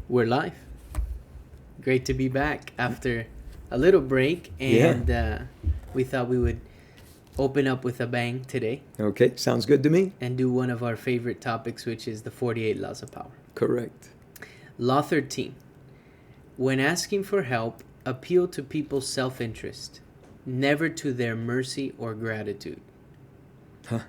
We're live. Great to be back after a little break, and we thought we would open up with a bang today Okay, sounds good to me. and do one of our favorite topics, which is the 48 Laws of Power. Correct. Law 13. When asking for help, appeal to people's self-interest, never to their mercy or gratitude. Huh.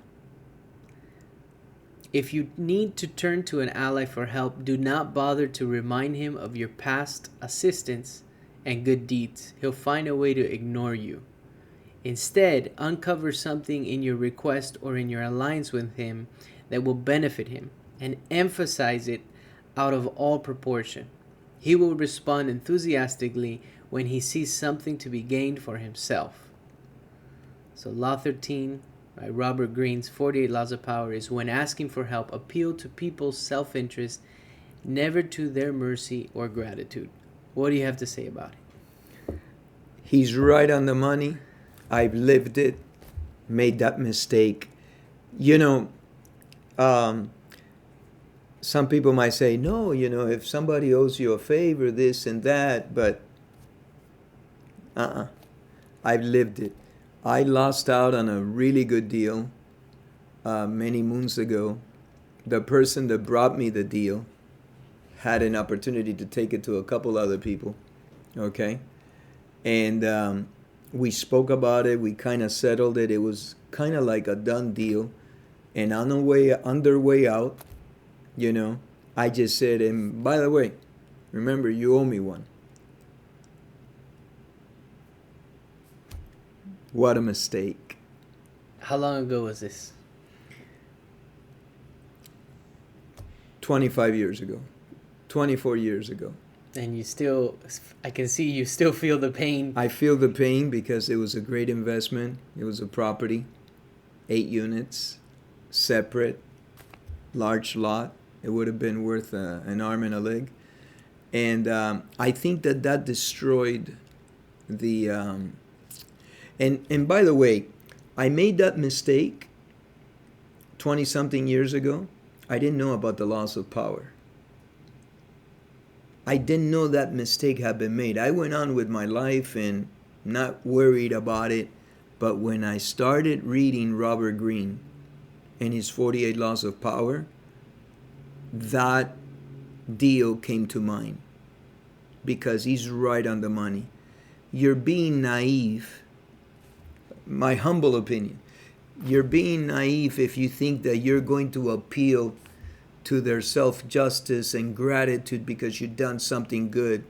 If you need to turn to an ally for help, do not bother to remind him of your past assistance and good deeds. He'll find a way to ignore you. Instead, uncover something in your request or in your alliance with him that will benefit him and emphasize it out of all proportion. He will respond enthusiastically when he sees something to be gained for himself. So, Law 13 by Robert Greene's 48 Laws of Power is when asking for help, appeal to people's self-interest, never to their mercy or gratitude. What do you have to say about it? He's right on the money. I've lived it, made that mistake. You know, some people might say, no, if somebody owes you a favor, this and that, but I've lived it. I lost out on a really good deal many moons ago. The person that brought me the deal had an opportunity to take it to a couple other people, okay? And we spoke about it. We kind of settled it. It was kind of like a done deal. And on their way out, I just said, and by the way, remember, you owe me one. What a mistake. How long ago was this? 25 years ago. 24 years ago. And I can see you still feel the pain. I feel the pain because it was a great investment. It was a property, 8 units, separate, large lot. It would have been worth an arm and a leg. And I think that destroyed the... And by the way, I made that mistake 20-something years ago. I didn't know about the laws of power. I didn't know that mistake had been made. I went on with my life and not worried about it. But when I started reading Robert Greene and his 48 Laws of Power, that deal came to mind. Because he's right on the money. You're being naive. My humble opinion. You're being naive if you think that you're going to appeal to their self-justice and gratitude because you've done something good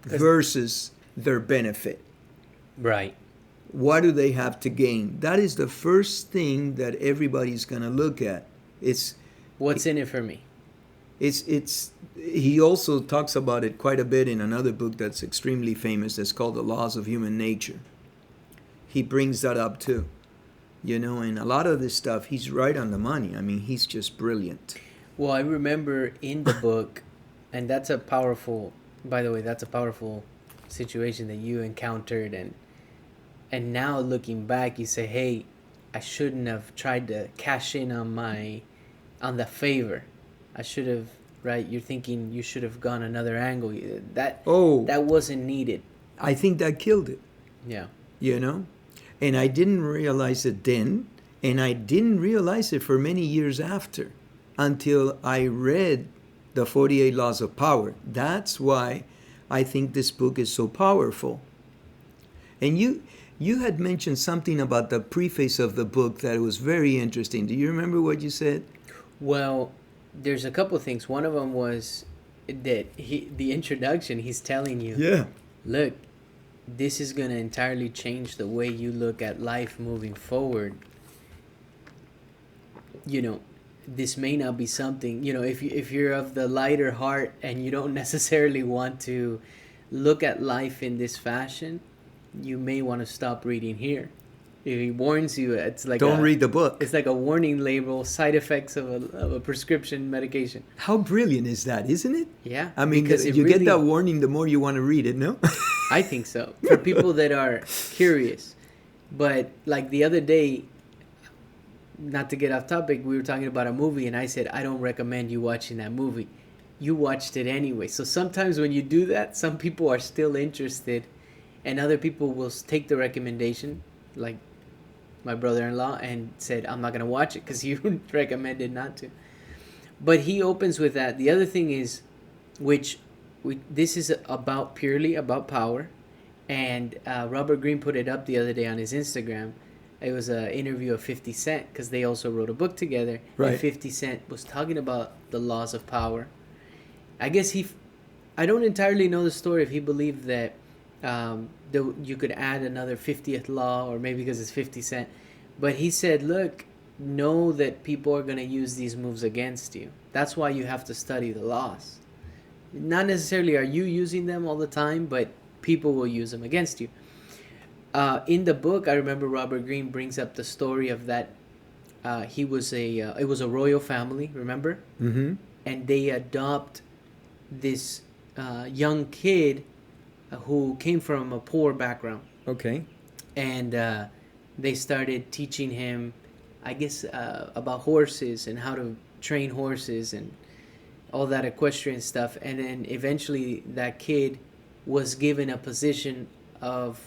versus their benefit. Right. What do they have to gain? That is the first thing that everybody's going to look at. What's in it for me? He also talks about it quite a bit in another book that's extremely famous that's called The Laws of Human Nature. He brings that up too. And a lot of this stuff, he's right on the money. I mean, he's just brilliant. Well, I remember in the book, and that's a powerful situation that you encountered, and now looking back, you say, hey, I shouldn't have tried to cash in on the favor. I should have, right? You're thinking you should have gone another angle. That wasn't needed. I think that killed it. Yeah. And I didn't realize it then, and I didn't realize it for many years after, until I read the 48 Laws of Power. That's why I think this book is so powerful. And you had mentioned something about the preface of the book that was very interesting. Do you remember what you said? Well, there's a couple things. One of them was that the introduction, he's telling you, look, this is going to entirely change the way you look at life moving forward. This may not be something, if you're of the lighter heart and you don't necessarily want to look at life in this fashion, you may want to stop reading here. He warns you. It's like don't read the book. It's like a warning label, side effects of a prescription medication. How brilliant is that, isn't it? Yeah. I mean, you get that warning the more you want to read it, no? I think so. For people that are curious. But like the other day, not to get off topic, we were talking about a movie and I said, I don't recommend you watching that movie. you watched it anyway. So sometimes when you do that, some people are still interested, and other people will take the recommendation, like my brother-in-law, and said, I'm not going to watch it because you recommended not to. But he opens with that. The other thing is, which this is about purely about power, and Robert Greene put it up the other day on his Instagram. It was an interview of 50 Cent because they also wrote a book together. Right. And 50 Cent was talking about the laws of power. I guess I don't entirely know the story if he believed that you could add another 50th law, or maybe because it's 50 Cent. But he said, look, know that people are going to use these moves against you. That's why you have to study the laws. Not necessarily are you using them all the time, but people will use them against you. In the book, I remember Robert Greene brings up the story of that. It was a royal family, remember? Mm-hmm. And they adopt this young kid who came from a poor background. Okay. And they started teaching him, I guess, about horses and how to train horses and all that equestrian stuff. And then eventually that kid was given a position of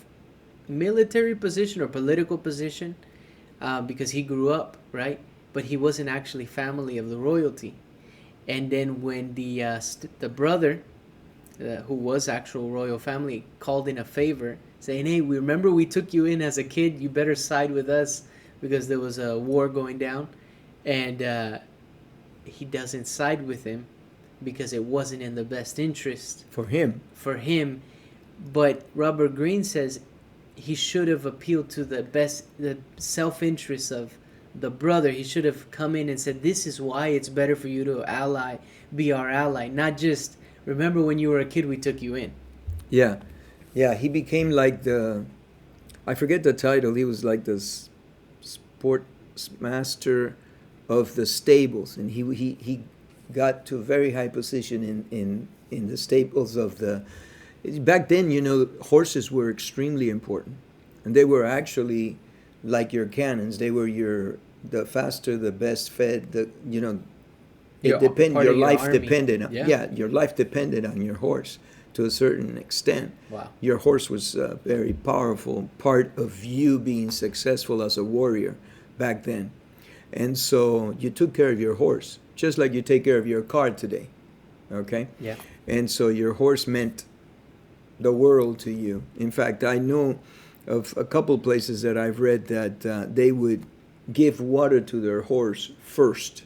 military position or political position because he grew up, right? But he wasn't actually family of the royalty. And then when the brother, who was actual royal family, called in a favor, saying, hey, we remember we took you in as a kid, you better side with us because there was a war going down. And he doesn't side with him because it wasn't in the best interest For him. But Robert Greene says he should have appealed to the self-interest of the brother. He should have come in and said, this is why it's better for you to be our ally, not just, remember when you were a kid we took you in. Yeah. Yeah, he became like I forget the title, he was like the sports master of the stables, and he got to a very high position in the stables of the... Back then, horses were extremely important, and they were actually like your cannons. They were the faster, the best fed, your life army. depended on, Yeah. your life depended on your horse to a certain extent. Wow. Your horse was a very powerful part of you being successful as a warrior back then. And so you took care of your horse, just like you take care of your car today. Okay? Yeah. And so your horse meant the world to you. In fact, I know of a couple places that I've read that they would give water to their horse first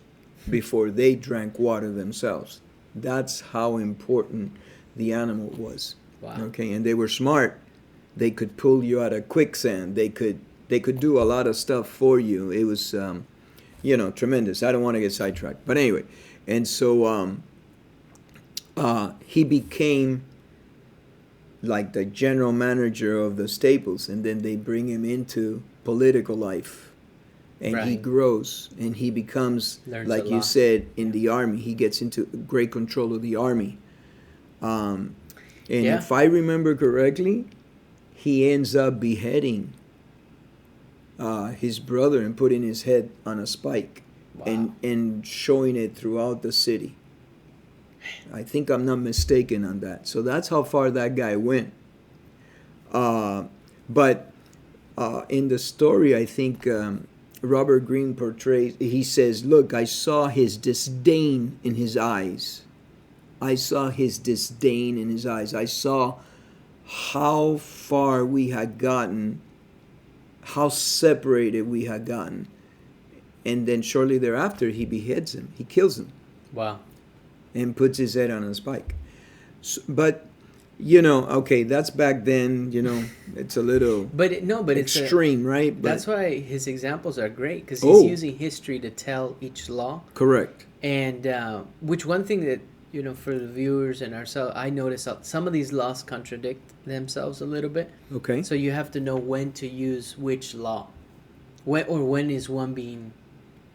before they drank water themselves. That's how important the animal was. Wow. Okay, and they were smart. They could pull you out of quicksand. They could do a lot of stuff for you. It was tremendous. I don't want to get sidetracked, but anyway, and so he became like the general manager of the stables, and then they bring him into political life, and he Right. grows, and he becomes, Learns like a you lot. said, in the army. He gets into great control of the army. And Yeah. if I remember correctly, he ends up beheading his brother and putting his head on a spike. Wow. and showing it throughout the city. I think I'm not mistaken on that. So that's how far that guy went. But in the story, I think Robert Greene he says, look, I saw his disdain in his eyes. I saw his disdain in his eyes. I saw how far we had gotten, how separated we had gotten. And then shortly thereafter, he beheads him. He kills him. Wow. And puts his head on a spike. So, but, okay, that's back then, it's a little But extreme, right? But, that's why his examples are great, because he's using history to tell each law. correct. And which one thing that, for the viewers and ourselves, I notice some of these laws contradict themselves a little bit. Okay. So you have to know when to use which law. When is one being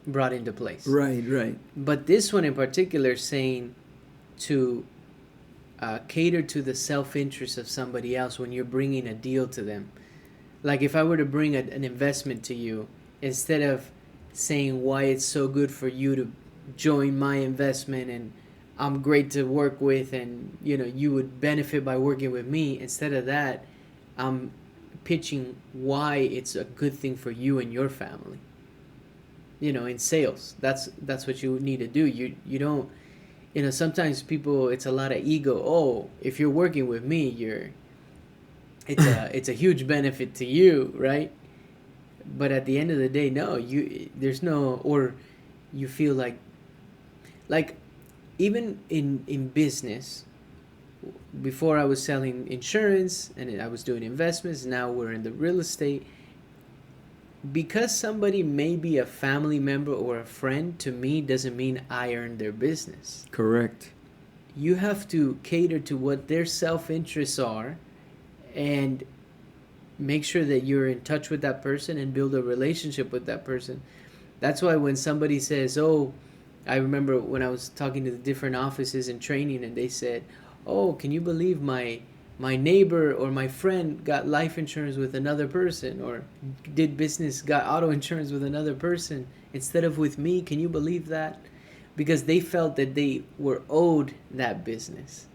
brought into place. Right. But this one in particular is saying to cater to the self-interest of somebody else when you're bringing a deal to them. Like if I were to bring an investment to you, instead of saying why it's so good for you to join my investment and I'm great to work with, and you would benefit by working with me. Instead of that, I'm pitching why it's a good thing for you and your family. In sales, that's what you need to do. You don't. Sometimes people, it's a lot of ego. Oh, if you're working with me, it's a huge benefit to you, right? But at the end of the day, no, there's no, or you feel like even in business. Before I was selling insurance and I was doing investments. Now we're in the real estate. Because somebody may be a family member or a friend, to me doesn't mean I earn their business. Correct. You have to cater to what their self-interests are, and make sure that you're in touch with that person and build a relationship with that person. That's why when somebody says, oh, I remember when I was talking to the different offices and training, and they said, oh, can you believe my neighbor or my friend got life insurance with another person, or did business, got auto insurance with another person instead of with me? Can you believe that? Because they felt that they were owed that business.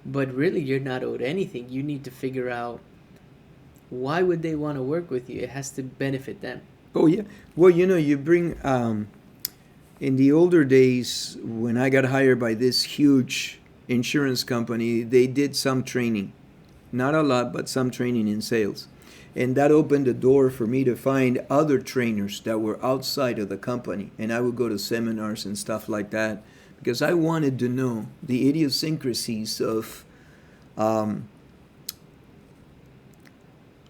But really, you're not owed anything. You need to figure out, why would they want to work with you? It has to benefit them. Oh yeah. Well, you bring in the older days when I got hired by this huge insurance company, they did some training, not a lot, but some training in sales, and that opened the door for me to find other trainers that were outside of the company, and I would go to seminars and stuff like that because I wanted to know the idiosyncrasies of.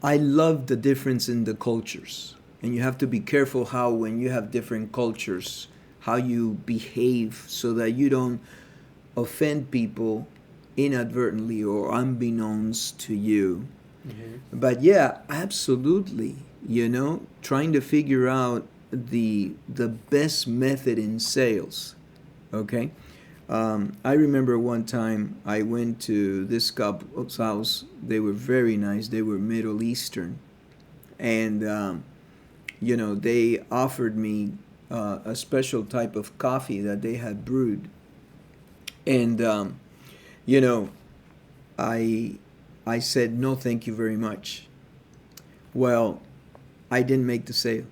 I love the difference in the cultures, and you have to be careful how, when you have different cultures, how you behave so that you don't offend people inadvertently or unbeknownst to you. Mm-hmm. But yeah, absolutely. Trying to figure out the best method in sales. Okay. I remember one time I went to this couple's house. They were very nice. They were Middle Eastern, and they offered me a special type of coffee that they had brewed, and I said no, thank you very much. Well, I didn't make the sale.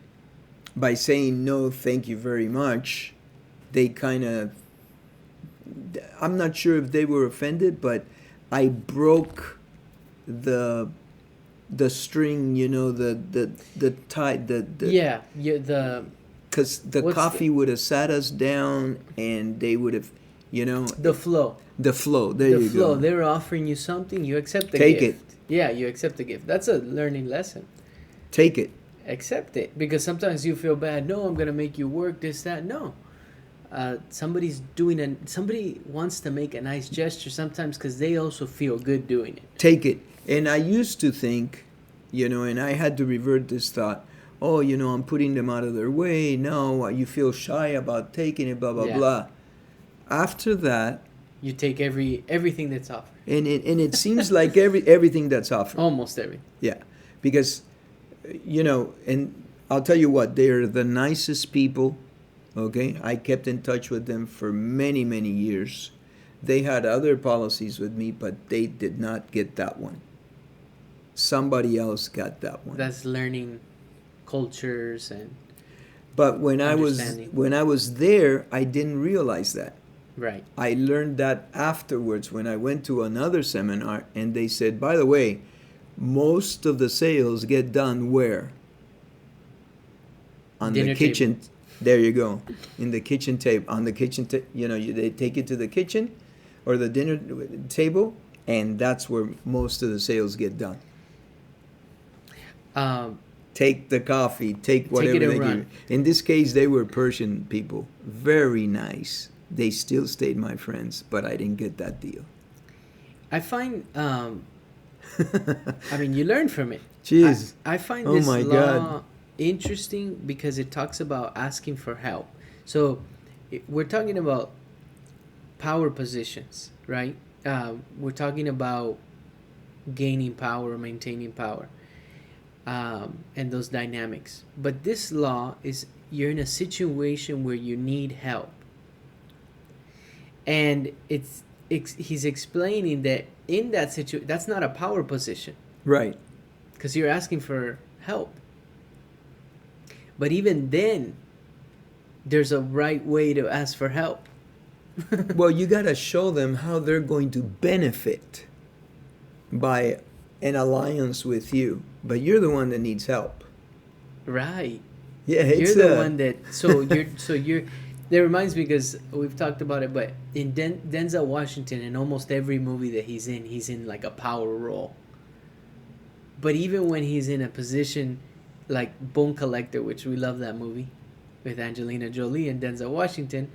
By saying no, thank you very much, they kind of, I'm not sure if they were offended, but I broke the string, the tie, yeah, the because the coffee would have sat us down, and they would have, the flow. The flow. There you go. They're offering you something, you accept the gift. Take it. Yeah, you accept the gift. That's a learning lesson. Take it. Accept it, because sometimes you feel bad. No, I'm gonna make you work this, that. No. Somebody wants to make a nice gesture sometimes because they also feel good doing it. Take it. And I used to think, and I had to revert this thought, oh, I'm putting them out of their way. No, you feel shy about taking it, blah, blah, blah. And that, you take everything that's offered. And it seems like everything that's offered. Almost everything. Yeah. Because, and I'll tell you what, they're the nicest people. Okay, I kept in touch with them for many, many years. They had other policies with me, but they did not get that one. Somebody else got that one. That's learning cultures and. But when I was there, I didn't realize that. Right. I learned that afterwards when I went to another seminar, and they said, by the way, most of the sales get done where? On Dinner the kitchen. Table. There you go. In the kitchen table. On the kitchen table. They take it to the kitchen or the dinner table, and that's where most of the sales get done. Take the coffee. Take whatever they give you. In this case, they were Persian people. Very nice. They still stayed my friends, but I didn't get that deal. I find, you learn from it. Jeez. I find this law interesting because it talks about asking for help. So we're talking about power positions, right? We're talking about gaining power, maintaining power, and those dynamics. But this law is, you're in a situation where you need help. And he's explaining that in that situation, that's not a power position Right. because you're asking for help. But even then, there's a right way to ask for help. Well, you got to show them how they're going to benefit by an alliance with you, but you're the one that needs help. Right. Yeah, You're the one that so you're that reminds me because we've talked about it, but in Denzel Washington, in almost every movie that he's in like a power role. But even when he's in a position like Bone Collector, which we love that movie with Angelina Jolie and Denzel Washington,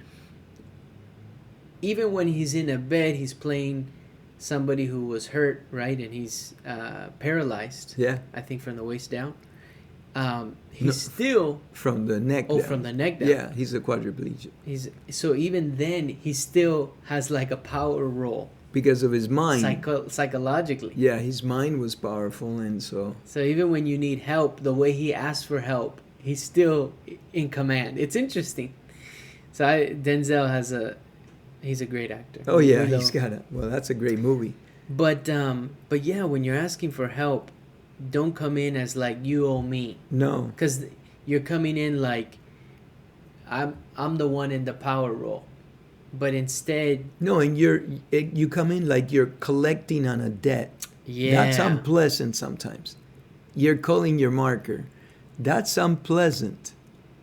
even when he's in a bed, he's playing somebody who was hurt, right, and he's paralyzed. Yeah. I think from the waist down. He's No, still from the neck oh down. from the neck down. Yeah, he's a quadriplegic. He's so even then he still has like a power role Because of his mind. psychologically. Yeah, his mind was powerful, and so. So even when you need help, the way he asks for help, he's still in command. It's interesting. So Denzel he's a great actor. Oh yeah, We he's don't- got it. Well, that's a great movie. But yeah, when you're asking for help, don't come in as like you owe me, No. because you're coming in like I'm the one in the power role, but instead, No, and you come in like you're collecting on a debt. yeah, That's unpleasant sometimes. You're calling your marker. That's unpleasant.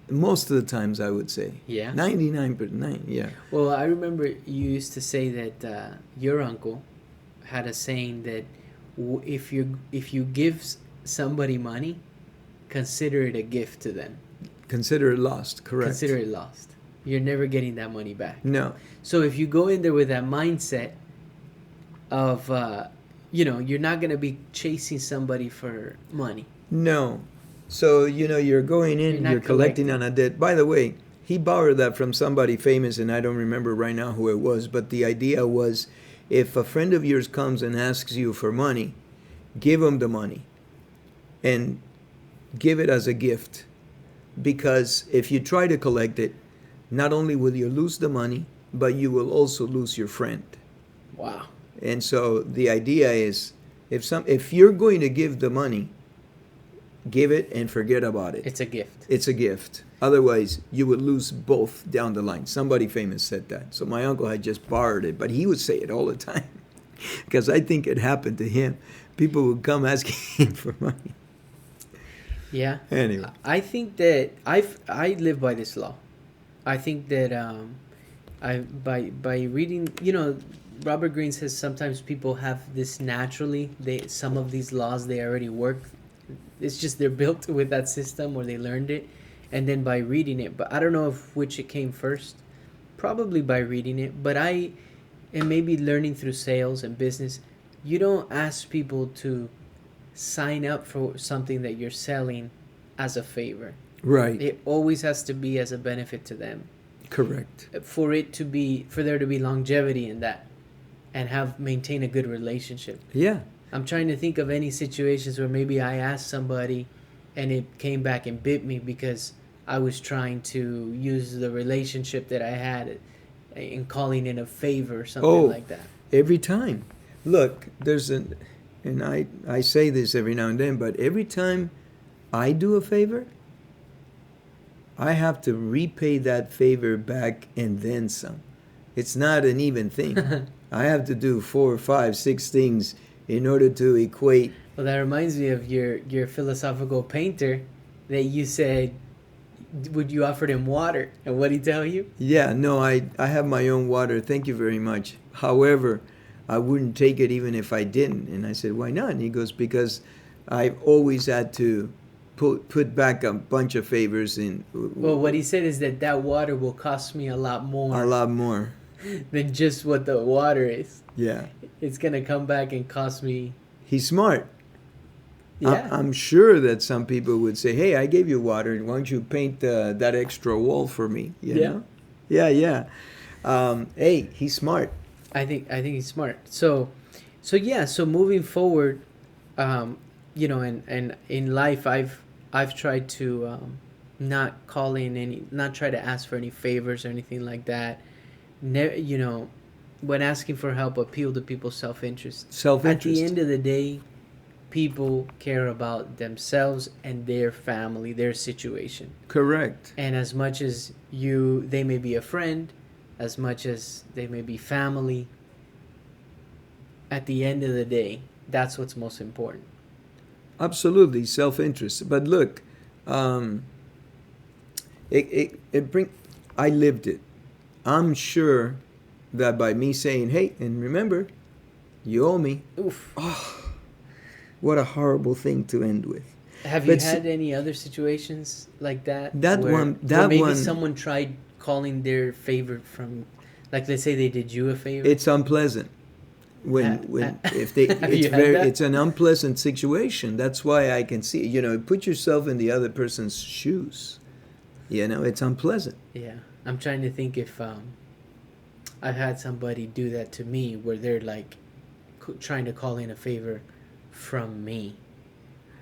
Most of the times, I would say. Yeah. 99%. Yeah. Well, I remember you used to say that your uncle had a saying that if you give somebody money, consider it a gift to them. Consider it lost. Correct. Consider it lost. You're never getting that money back. No. So if you go in there with that mindset of, you're not going to be chasing somebody for money. No. So, you're going in, You're not you're collecting on a debt. By the way, he borrowed that from somebody famous, and I don't remember right now who it was, but the idea was if a friend of yours comes and asks you for money, give him the money and give it as a gift. Because if you try to collect it, not only will you lose the money, but you will also lose your friend. Wow. And so the idea is if you're going to give the money, give it and forget about it. It's a gift. It's a gift. Otherwise, you would lose both down the line. Somebody famous said that. So my uncle had just borrowed it, but he would say it all the time because I think it happened to him. People would come asking him for money. Yeah. Anyway. I think that I live by this law. I think that by reading, Robert Greene says sometimes people have this naturally. Some of these laws they already work. It's just they're built with that system or they learned it, and then by reading it. But I don't know which it came first. Probably by reading it, but and maybe learning through sales and business. You don't ask people to sign up for something that you're selling as a favor. Right. It always has to be as a benefit to them. Correct. For there to be longevity in that, and maintain a good relationship. Yeah. I'm trying to think of any situations where maybe I asked somebody, and it came back and bit me because I was trying to use the relationship that I had in calling in a favor or something like that. Every time. Look, and I say this every now and then, but every time I do a favor, I have to repay that favor back and then some. It's not an even thing. I have to do 4, 5, 6 things in order to equate. Well, that reminds me of your philosophical painter that you said, would you offer him water? And what did he tell you? Yeah, no, I have my own water. Thank you very much. However, I wouldn't take it even if I didn't. And I said, why not? And he goes, because I've always had to put back a bunch of favors in. Well, what he said is that water will cost me a lot more. A lot more. Than just what the water is. Yeah. It's going to come back and cost me. He's smart. Yeah. I'm sure that some people would say, hey, I gave you water. Why don't you paint that extra wall for me? You know? Yeah. Hey, he's smart. I think he's smart. So moving forward, and in life, I've tried to not try to ask for any favors or anything like that. you know, when asking for help, appeal to people's self-interest. At the Self-interest. end of the day, people care about themselves and their family, their situation. Correct. And as much as they may be a friend, as much as they may be family, at the end of the day, that's what's most important. Absolutely, self-interest. But look, um, it bring. I lived it. I'm sure that by me saying, "Hey," and remember, you owe me. Oof. Oh, what a horrible thing to end with. Have you But had any other situations like that? that where, one, where that maybe one, someone tried calling their favor from, like, let's say they did you a favor? it's unpleasant. When if they, Have it's you had that? it's an unpleasant situation. That's why I can see. Put yourself in the other person's shoes. It's unpleasant. Yeah. I'm trying to think if I've had somebody do that to me where they're like trying to call in a favor from me.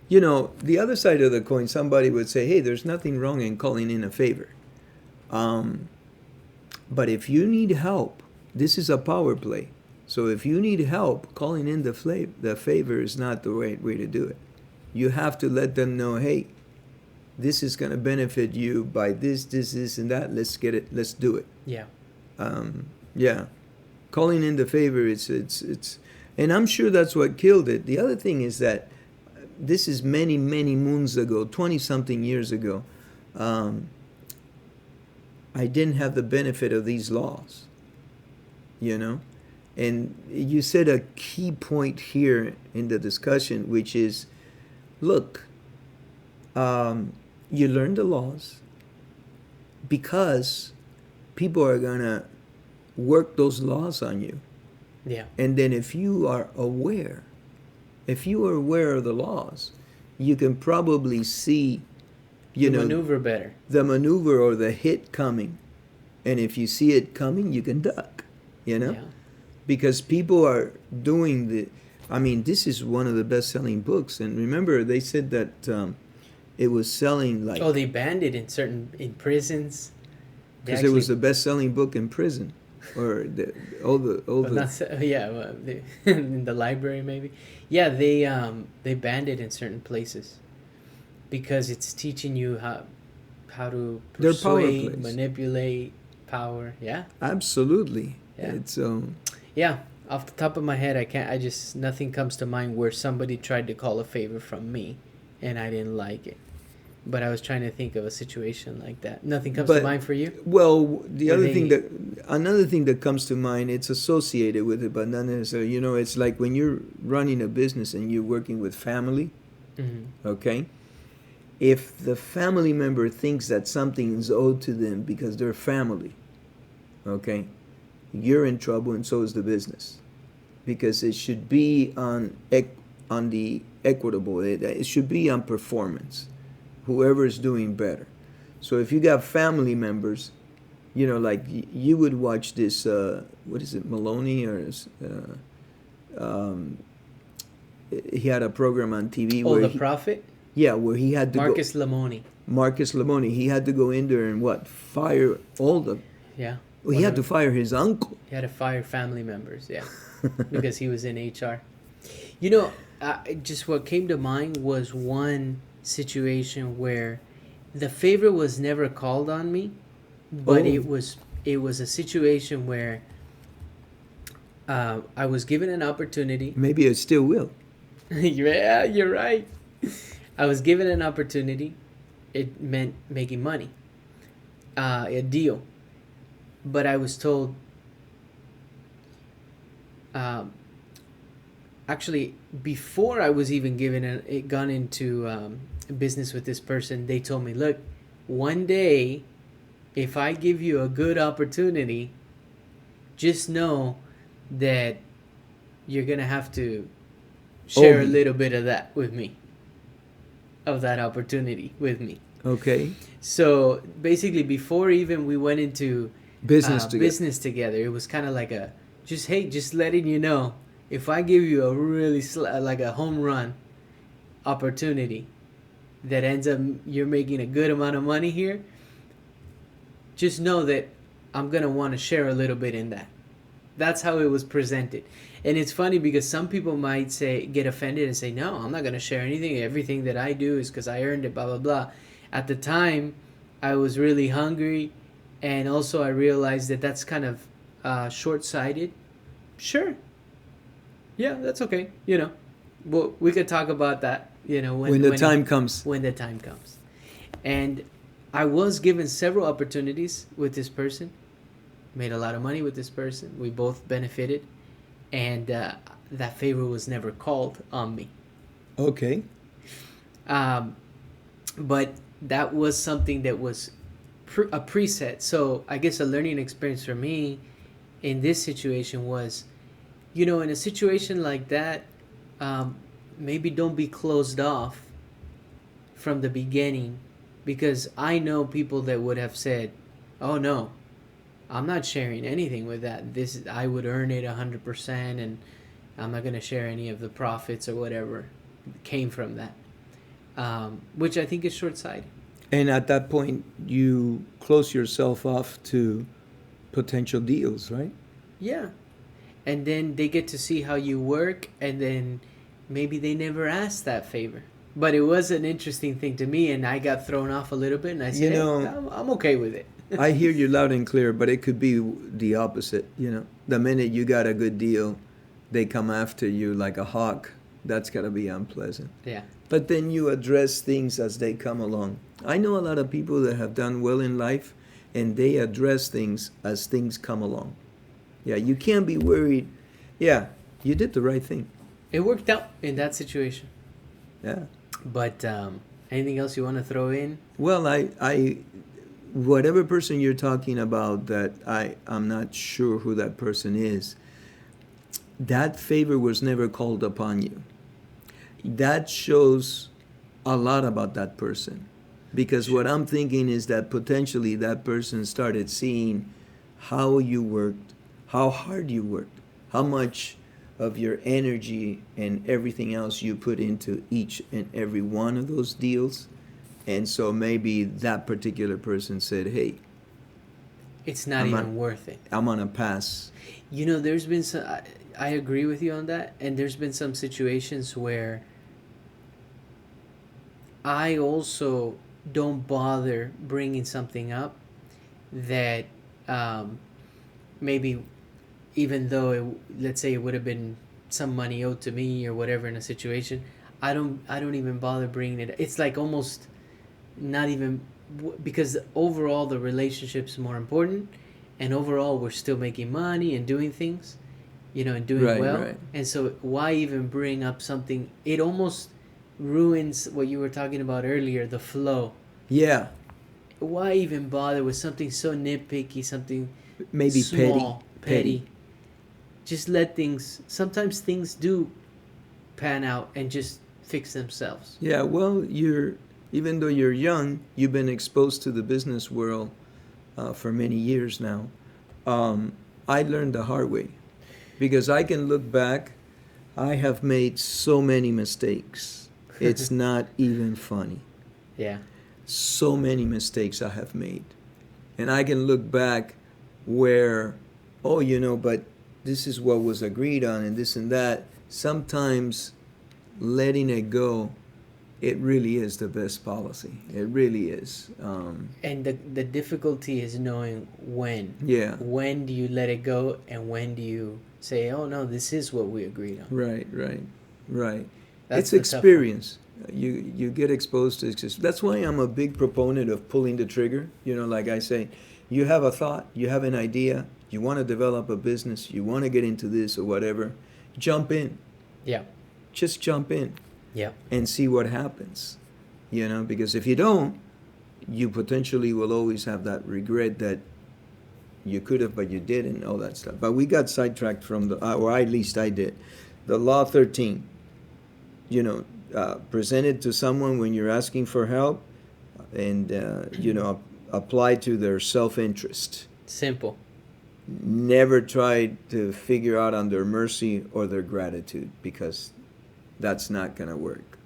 The other side of the coin, somebody would say, "Hey, there's nothing wrong in calling in a favor." But if you need help, this is a power play. So if you need help, calling in the favor is not the right way to do it. You have to let them know, "Hey, this is going to benefit you by this, and that. Let's get it. Let's do it." Yeah. Yeah, calling in the favor. It's, and I'm sure that's what killed it. The other thing is that this is many moons ago, 20-something years ago. I didn't have the benefit of these laws. And you said a key point here in the discussion, which is, look, you learn the laws because people are going to work those laws on you. Yeah. And then if you are aware of the laws, you can probably see, maneuver better. the maneuver or the hit coming. And if you see it coming, you can duck, Yeah. because people are doing this is one of the best-selling books. And remember, they said that it was selling like... Oh, they banned it in prisons. Because it was the best-selling book in prison. Or in the library maybe. Yeah, they banned it in certain places because it's teaching you how to They're power persuade, plays. manipulate, power. Yeah. Absolutely. Yeah. It's Yeah. Off the top of my head, nothing comes to mind where somebody tried to call a favor from me and I didn't like it. But I was trying to think of a situation like that. Nothing comes to mind for you? Well, another thing that comes to mind, it's associated with it, but not necessarily. It's like when you're running a business and you're working with family, Mm-hmm. okay? If the family member thinks that something is owed to them because they're family, okay, you're in trouble and so is the business. Because it should be on the equitable, it should be on performance. Whoever is doing better. So if you got family members, like you would watch this, what is it, Maloney, or he had a program on TV Oh, where The Prophet? yeah, where he had to Marcus Lemoni. Marcus Lemoni, he had to go in there and fire all the... Yeah. Well, he had to fire his uncle. He had to fire family members, yeah, because he was in HR. Just what came to mind was one situation where the favor was never called on me, but it was a situation where I was given an opportunity. Maybe it still will. Yeah, you're right. I was given an opportunity. It meant making money, a deal. But I was told, actually, before I was even gone into business with this person, they told me, look, one day, if I give you a good opportunity, just know that you're going to have to share a little bit of that with me, of that opportunity with me. Okay. So basically, before even we went into Business together, it was kind of like just letting you know, if I give you a really like a home run opportunity that ends up you're making a good amount of money here, just know that I'm going to want to share a little bit in that. That's how it was presented. And it's funny because some people might get offended and say, no, I'm not going to share anything. Everything that I do is because I earned it, blah, blah, blah. At the time, I was really hungry. And also I realized that that's kind of short-sighted. Sure. Yeah, that's okay. Well, we could talk about that, when the time comes. When the time comes. And I was given several opportunities with this person. Made a lot of money with this person. We both benefited. And that favor was never called on me. Okay. But that was something that was a preset. So I guess a learning experience for me in this situation was, in a situation like that, maybe don't be closed off from the beginning, because I know people that would have said, oh no, I'm not sharing anything with that. I would earn it 100%, and I'm not going to share any of the profits or whatever came from that, which I think is short-sighted. And at that point, you close yourself off to potential deals, right? Yeah. And then they get to see how you work, and then maybe they never asked that favor. But it was an interesting thing to me, and I got thrown off a little bit, and I said, hey, I'm okay with it. I hear you loud and clear, but it could be the opposite, The minute you got a good deal, they come after you like a hawk. That's got to be unpleasant. Yeah. But then you address things as they come along. I know a lot of people that have done well in life, and they address things as things come along. Yeah, you can't be worried. Yeah, you did the right thing. It worked out in that situation. Yeah. But anything else you want to throw in? Well, I whatever person you're talking about that I'm not sure who that person is, that favor was never called upon you. That shows a lot about that person. Because what I'm thinking is that potentially that person started seeing how you worked, how hard you worked, how much of your energy and everything else you put into each and every one of those deals. And so maybe that particular person said, hey, it's not even worth it. I'm on a pass. There's been some, I agree with you on that. And there's been some situations where I also don't bother bringing something up that maybe, even though let's say it would have been some money owed to me or whatever in a situation, I don't even bother bringing it. It's like almost not even, because overall the relationship's more important, and overall we're still making money and doing things, and doing well. Right. And so why even bring up something? It almost ruins what you were talking about earlier, the flow. Yeah. Why even bother with something so nitpicky, something maybe small, petty? Just let sometimes things do pan out and just fix themselves. Yeah, well, even though you're young, you've been exposed to the business world for many years now. I learned the hard way, because I can look back. I have made so many mistakes. It's not even funny. Yeah. So many mistakes I have made. And I can look back where, but this is what was agreed on and this and that. Sometimes letting it go, it really is the best policy. It really is. And the difficulty is knowing when. Yeah. When do you let it go, and when do you say, oh no, this is what we agreed on? Right. It's experience. You get exposed to it. That's why I'm a big proponent of pulling the trigger. Like I say, you have a thought, you have an idea, you want to develop a business, you want to get into this or whatever, jump in. Yeah. Just jump in. Yeah. And see what happens. Because if you don't, you potentially will always have that regret that you could have, but you didn't, all that stuff. But we got sidetracked from or at least I did. The Law 13. Present it to someone when you're asking for help, and apply to their self-interest. Simple. Never try to figure out on their mercy or their gratitude, because that's not going to work.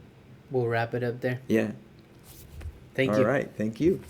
We'll wrap it up there. Yeah. Thank you. All right. Thank you.